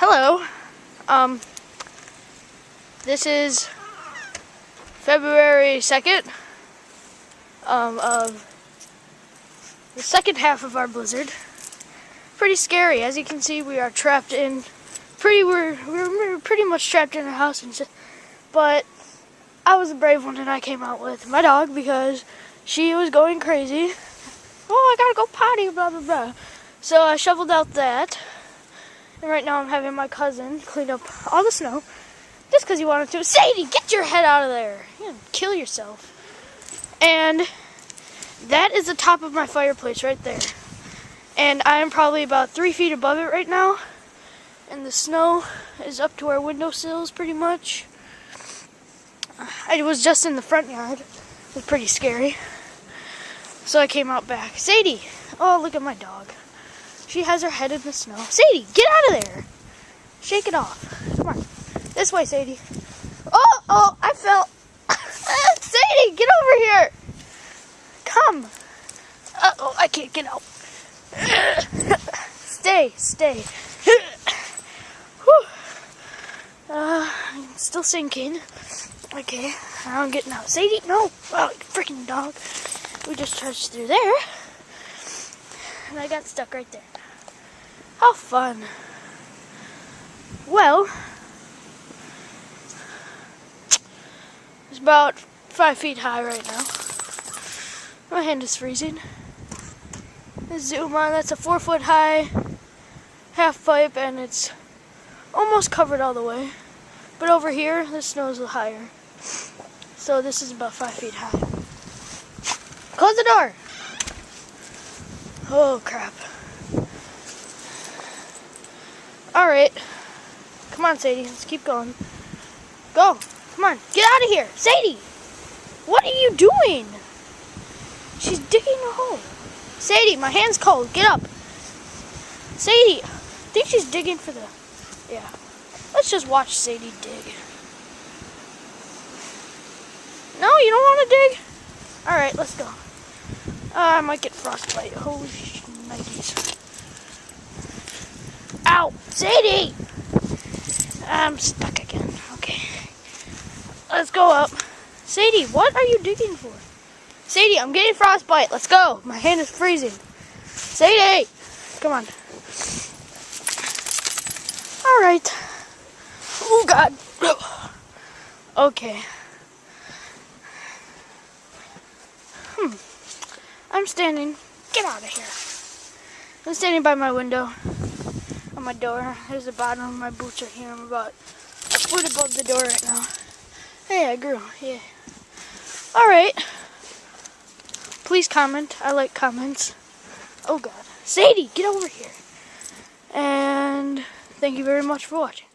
Hello. This is February 2nd of the second half of our blizzard. Pretty scary. As you can see, we are trapped in we're pretty much trapped in our house, but I was the brave one and I came out with my dog because she was going crazy. Oh, I gotta go potty, blah blah blah. So I shoveled out that, and right now I'm having my cousin clean up all the snow just because he wanted to. Sadie, get your head out of there. You're gonna kill yourself. And that is the top of my fireplace right there. And I am probably about 3 feet above it right now. And the snow is up to our windowsills pretty much. I was just in the front yard. It was pretty scary. So I came out back. Sadie! Oh, look at my dog. She has her head in the snow. Sadie, get out of there! Shake it off. Come on. This way, Sadie. Oh, I fell. Sadie, get over here! Come. Uh-oh, I can't get out. Stay. I'm still sinking. Okay, now I'm getting out. Sadie, no! Oh, freaking dog. We just trudged through there. And I got stuck right there. How fun. Well, it's about 5 feet high right now. My hand is freezing. Let's zoom on. That's a 4 foot high half pipe, and it's almost covered all the way. But over here, the snow is a little higher. So this is about 5 feet high. Close the door! Oh, crap. Alright. Come on, Sadie. Let's keep going. Go. Come on. Get out of here. Sadie! What are you doing? She's digging a hole. Sadie, my hand's cold. Get up. Sadie! I think she's digging for the... Yeah. Let's just watch Sadie dig. No, you don't want to dig? Alright, let's go. I might get frostbite. Holy shnikes. Ow! Sadie! I'm stuck again. Okay. Let's go up. Sadie, what are you digging for? Sadie, I'm getting frostbite. Let's go. My hand is freezing. Sadie! Come on. Alright. Oh, God. Okay. I'm standing. Get out of here. I'm standing by my window. On my door. There's the bottom of my boots right here. I'm about a foot above the door right now. Hey, I grew. Yeah. Alright. Please comment. I like comments. Oh, God. Sadie, get over here. And thank you very much for watching.